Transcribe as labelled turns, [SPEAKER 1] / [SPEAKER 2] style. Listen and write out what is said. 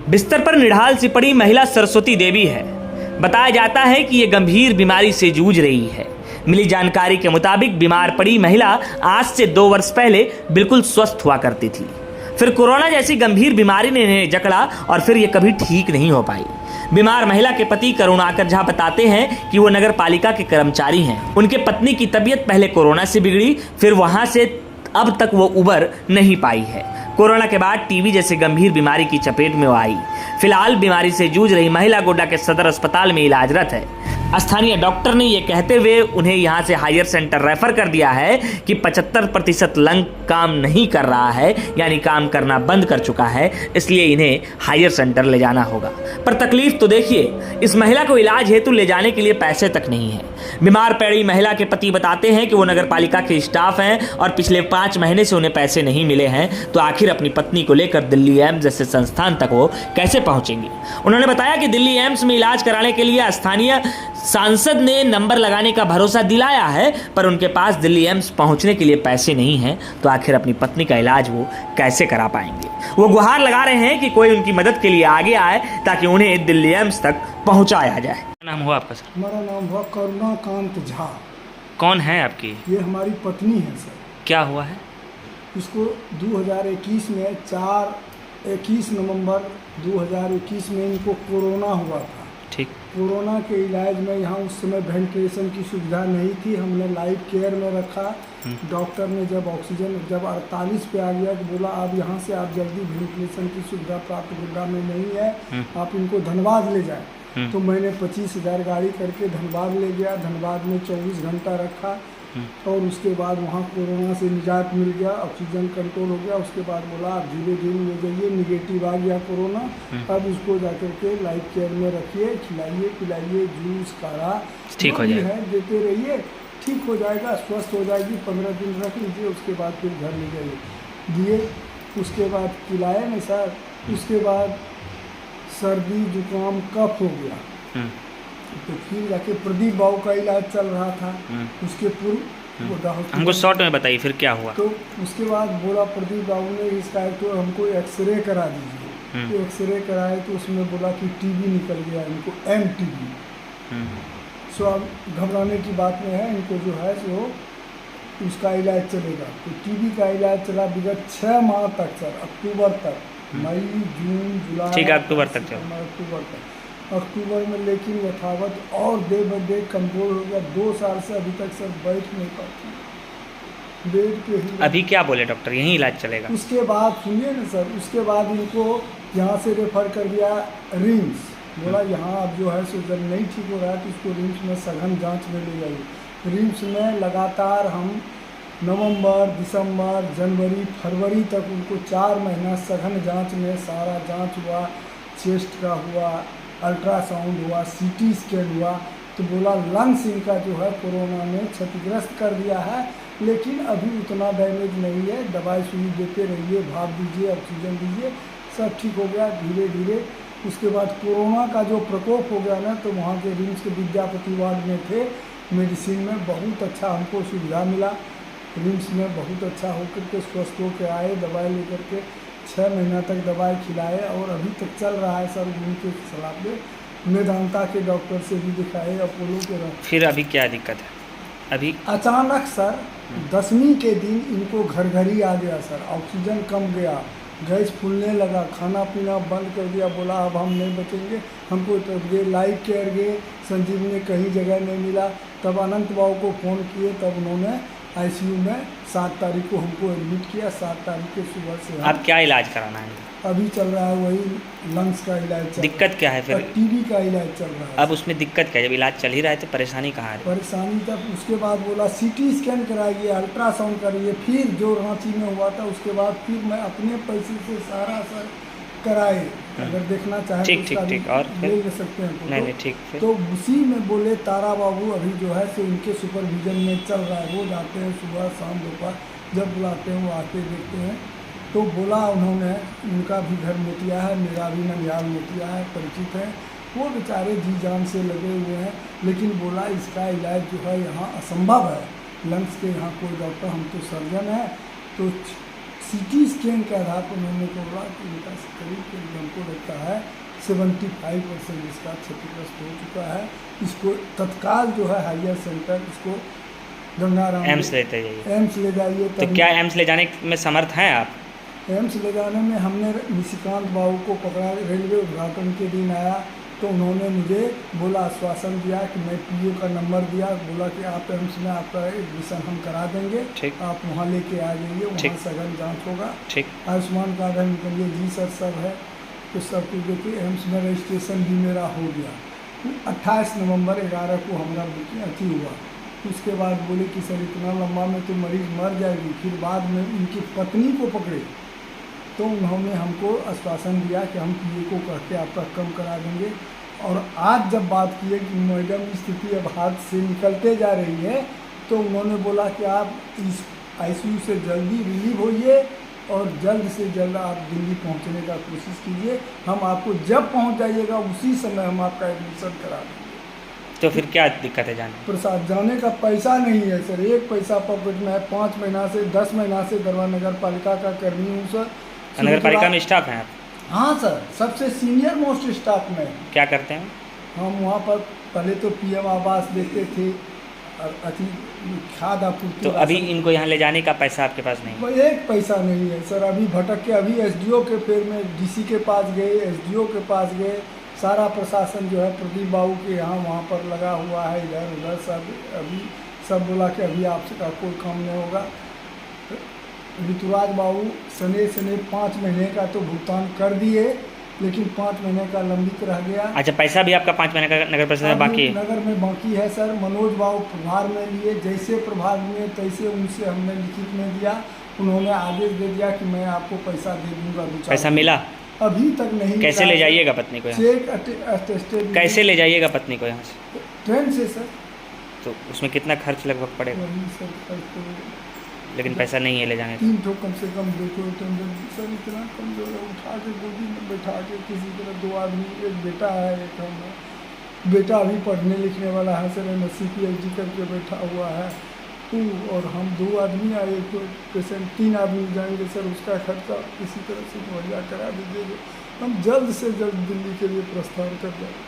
[SPEAKER 1] बिस्तर पर निढाल सी पड़ी महिला सरस्वती देवी है। बताया जाता है कि ये गंभीर बीमारी से जूझ रही है। मिली जानकारी के मुताबिक बीमार पड़ी महिला आज से 2 वर्ष पहले बिल्कुल स्वस्थ हुआ करती थी। फिर कोरोना जैसी गंभीर बीमारी ने इन्हें जकड़ा और फिर ये कभी ठीक नहीं हो पाई। बीमार महिला के पति करुणाकर झा बताते हैं कि वो नगर पालिका के कर्मचारी हैं। उनके पत्नी की तबीयत पहले कोरोना से बिगड़ी, फिर वहां से अब तक वो उबर नहीं पाई है। कोरोना के बाद टीबी जैसे गंभीर बीमारी की चपेट में वो आई। फिलहाल बीमारी से जूझ रही महिला गोड्डा के सदर अस्पताल में इलाजरत है। स्थानीय डॉक्टर ने ये कहते हुए उन्हें यहाँ से हायर सेंटर रेफर कर दिया है कि 75% लंग काम नहीं कर रहा है, यानी काम करना बंद कर चुका है, इसलिए इन्हें हायर सेंटर ले जाना होगा। पर तकलीफ तो देखिए, इस महिला को इलाज हेतु ले जाने के लिए पैसे तक नहीं है। बीमार पड़ी महिला के पति बताते हैं कि वो नगर पालिका के स्टाफ हैं और पिछले 5 महीने से उन्हें पैसे नहीं मिले हैं, तो आखिर अपनी पत्नी को लेकर दिल्ली एम्स जैसे संस्थान तक वो कैसे पहुंचेंगे। उन्होंने बताया कि दिल्ली एम्स में इलाज कराने के लिए स्थानीय सांसद ने नंबर लगाने का भरोसा दिलाया है, पर उनके पास दिल्ली एम्स पहुंचने के लिए पैसे नहीं हैं, तो आखिर अपनी पत्नी का इलाज वो कैसे करा पाएंगे। वो गुहार लगा रहे हैं कि कोई उनकी मदद के लिए आगे आए ताकि उन्हें दिल्ली एम्स तक पहुंचाया जाए। क्या नाम हुआ आपका सर?
[SPEAKER 2] हमारा नाम हुआ करुणाकांत झा।
[SPEAKER 1] कौन है आपकी?
[SPEAKER 2] ये हमारी पत्नी है सर।
[SPEAKER 1] क्या हुआ है?
[SPEAKER 2] इसको 2021 में 21 नवंबर 2021 में इनको कोरोना हुआ था।
[SPEAKER 1] ठीक।
[SPEAKER 2] कोरोना के इलाज में यहाँ उस समय वेंटिलेशन की सुविधा नहीं थी, हमने लाइफ केयर में रखा। डॉक्टर ने जब ऑक्सीजन 48 पे आ गया तो बोला आप यहाँ से आप जल्दी वेंटिलेशन की सुविधा प्राप्त गोड्डा में नहीं है, आप इनको धनबाद ले जाएं। तो मैंने 25,000 गाड़ी करके धनबाद ले गया। धनबाद में 24 घंटा रखा और उसके बाद वहाँ कोरोना से निजात मिल गया, ऑक्सीजन कंट्रोल हो गया। उसके बाद बोला आप धीरे-धीरे ले जाइए, निगेटिव आ गया कोरोना, अब इसको जाकर के लाइफ केयर में रखिए, खिलाइए पिलाइए, जूस काढ़ा
[SPEAKER 1] ठीक हो जाएगा,
[SPEAKER 2] देते रहिए, ठीक हो जाएगा, स्वस्थ हो जाएगी। 15 दिन रख लीजिए, उसके बाद फिर घर ले जाइए। दिए, उसके बाद पिलाए नहीं सर। उसके बाद सर्दी जुकाम कफ हो गया, तो फिर जाके प्रदीप बाबू का इलाज चल रहा था। उसके पूर्व
[SPEAKER 1] हमको शॉर्ट में बताइए फिर क्या हुआ।
[SPEAKER 2] तो उसके बाद बोला प्रदीप बाबू ने इसका तो हमको एक्सरे करा दीजिए। तो एक्सरे कराए तो उसमें बोला कि टीबी निकल गया, इनको MTB। सो अब घबराने की बात नहीं है, इनको जो है सो उसका इलाज चलेगा। तो टीबी का इलाज चला विगत 6 माह तक सर, अक्टूबर तक, मई जून जुलाई,
[SPEAKER 1] ठीक है, अक्टूबर तक चला।
[SPEAKER 2] अक्टूबर में लेकिन यथावत और डे बाई डे कमजोर हो गया। 2 साल से अभी तक सर बैठ नहीं पाती, बेड पे ही।
[SPEAKER 1] अभी क्या बोले डॉक्टर, यही इलाज चलेगा?
[SPEAKER 2] उसके बाद सुनिए ना सर, उसके बाद इनको यहाँ से रेफर कर दिया रिम्स। बोला यहाँ अब जो है सो जब नहीं ठीक हो रहा है तो इसको रिम्स में सघन जांच में ले जाइए। रिम्स में लगातार हम नवंबर, दिसंबर, जनवरी, फरवरी तक उनको 4 महीना सघन जांच में सारा जांच हुआ, चेस्ट का हुआ, अल्ट्रासाउंड हुआ, CT स्कैन हुआ। तो बोला लंग्स इनका जो है कोरोना ने क्षतिग्रस्त कर दिया है, लेकिन अभी उतना डैमेज नहीं है, दवाई सुई देते रहिए, भाप दीजिए, ऑक्सीजन दीजिए, सब ठीक हो गया धीरे धीरे। उसके बाद कोरोना का जो प्रकोप हो गया ना, तो वहाँ के रिम्स के विद्यापति वार्ड में थे, मेडिसिन में बहुत अच्छा हमको सुविधा मिला। रिम्स में बहुत अच्छा होकर के स्वस्थ होकर आए, दवाई लेकर के 6 महीना तक दवाई खिलाए और अभी तक चल रहा है सर। उनके सलाह पे मेदांता के डॉक्टर से भी दिखाए, अपोलो के।
[SPEAKER 1] फिर अभी क्या दिक्कत है? अभी
[SPEAKER 2] अचानक सर 10वीं के दिन इनको घर ही आ गया सर, ऑक्सीजन कम गया, गैस फूलने लगा, खाना पीना बंद कर दिया। बोला अब हम नहीं बचेंगे, हमको तो गए लाइफ केयर गए, संजीवनी कहीं जगह नहीं मिला। तब अनंत बाबू को फ़ोन किए, तब उन्होंने ICU में 7 तारीख को हमको एडमिट किया। 7 तारीख के सुबह से
[SPEAKER 1] अब क्या इलाज कराना है?
[SPEAKER 2] अभी चल रहा है वही लंग्स का इलाज।
[SPEAKER 1] दिक्कत क्या है फिर?
[SPEAKER 2] TB का इलाज चल रहा है।
[SPEAKER 1] अब उसमें दिक्कत क्या है? जब इलाज चल ही रहा है तो परेशानी कहाँ है?
[SPEAKER 2] परेशानी तब उसके बाद बोला CT स्कैन कराइए, अल्ट्रासाउंड करिए। फिर जो रांची में हुआ था उसके बाद फिर मैं अपने पैसे से सारा सर कराए। अगर देखना चाहें
[SPEAKER 1] ठीक और
[SPEAKER 2] ले सकते हैं।
[SPEAKER 1] नहीं ठीक।
[SPEAKER 2] तो उसी में बोले तारा बाबू अभी जो है सो इनके सुपरविजन में चल रहा है, वो जाते हैं सुबह शाम दोपहर, जब बुलाते हैं वो आके देखते हैं। तो बोला उन्होंने, उनका भी घर मोतिया है, मेरा भी ननिहाल मोतिया है, परिचित है, वो बेचारे जी जान से लगे हुए हैं। लेकिन बोला इसका इलाज जो है यहाँ असंभव है, लंग्स के यहाँ कोई डॉक्टर, हम तो सर्जन है, तो सीटी स्कैन के आधार पर उन्होंने को बोला कि इनका करीब हमको लगता है 75% इसका क्षतिग्रस्त हो चुका है। इसको तत्काल जो है हायर सेंटर इसको गंगाराम
[SPEAKER 1] एम्स लेते जाइए।
[SPEAKER 2] एम्स ले जाइए।
[SPEAKER 1] तो क्या एम्स ले जाने में समर्थ हैं आप?
[SPEAKER 2] एम्स ले जाने में हमने निशिकांत बाबू को पकड़ा, रेलवे उद्घाटन के दिन आया तो उन्होंने मुझे बोला, आश्वासन दिया कि मैं पीओ का नंबर दिया, बोला कि आप एम्स में आपका एडमिशन हम करा देंगे,
[SPEAKER 1] ठीक।
[SPEAKER 2] आप वहाँ लेके आ जाइए, वहाँ सघन जांच होगा।
[SPEAKER 1] ठीक।
[SPEAKER 2] आयुष्मान कार्ड है, निकलिए जी सर सब है, तो सब कुछ देखिए। एम्स में रजिस्ट्रेशन भी मेरा हो गया। 28 नवंबर 11 को हमारा बुकिंग अति हुआ। उसके बाद बोले कि सर इतना लंबा में तो मरीज़ मर जाएगी। फिर बाद में उनकी पत्नी को पकड़े तो उन्होंने हमको आश्वासन दिया कि हम पीए को कह के आपका कम करा देंगे। और आज जब बात की है कि मैडम स्थिति अब हाथ से निकलते जा रही है तो उन्होंने बोला कि आप इस आईसीयू से जल्दी रिलीव होइए और जल्द से जल्द आप दिल्ली पहुंचने का कोशिश कीजिए। हम आपको जब पहुंच जाइएगा उसी समय हम आपका एडमिशन करा देंगे।
[SPEAKER 1] तो फिर क्या दिक्कत है जाने?
[SPEAKER 2] प्रसाद जाने का पैसा नहीं है सर, एक पैसा पॉकेट में है। 5 महीना से 10 महीना से दरवा नगर पालिका का कर्मी हूँ सर।
[SPEAKER 1] नगर पालिका में स्टाफ हैं आप?
[SPEAKER 2] हाँ सर, सबसे सीनियर मोस्ट स्टाफ में।
[SPEAKER 1] क्या करते हैं?
[SPEAKER 2] हम वहाँ पर पहले तो पीएम आवास देते थे और अति खाद आपूर्ति।
[SPEAKER 1] तो अभी इनको यहाँ ले जाने का पैसा आपके पास नहीं?
[SPEAKER 2] वो एक पैसा नहीं है सर। अभी भटक के अभी एसडीओ के पैर में डीसी के पास गए, एसडीओ के पास गए, सारा प्रशासन जो है प्रदीप बाबू के यहाँ वहाँ पर लगा हुआ है, इधर उधर सब। अभी सब बोला कि अभी आपसे का कोई काम नहीं होगा। ऋतुराज बाबू सने 5 महीने का तो भुगतान कर दिए, लेकिन 5 महीने का लंबित रह गया।
[SPEAKER 1] अच्छा, पैसा भी आपका 5 महीने का नगर परिषद में बाकी है?
[SPEAKER 2] नगर में बाकी है सर। मनोज बाबू प्रभार में लिए, जैसे प्रभार में तैसे उनसे हमने लिखित में दिया। उन्होंने आदेश दे दिया कि मैं आपको पैसा दे दूंगा।
[SPEAKER 1] पैसा मिला?
[SPEAKER 2] अभी तक नहीं।
[SPEAKER 1] कैसे ले जाइएगा पत्नी को यहाँ?
[SPEAKER 2] Check attested.
[SPEAKER 1] कैसे ले जाइएगा पत्नी को यहाँ से?
[SPEAKER 2] ट्रेन से सर।
[SPEAKER 1] तो उसमें कितना खर्च लगभग पड़ेगा?
[SPEAKER 2] वही सर खर्च तो
[SPEAKER 1] लेकिन पैसा नहीं है ले जाने का।
[SPEAKER 2] 3 ठो कम से कम देखो सर, इतना कमजोर है। उठा के गोदी में बैठा के किसी तरह 2 आदमी, एक बेटा है, एक हम है। बेटा अभी पढ़ने लिखने वाला है सर, MSc PhD करके बैठा हुआ है। और हम 2 आदमी आए, एक तो पेशेंट 3 आदमी जाएंगे सर। उसका खर्चा किसी तरह से मुहैया करा दीजिएगा। हम जल्द से जल्द दिल्ली के लिए प्रस्थान कर जाएंगे।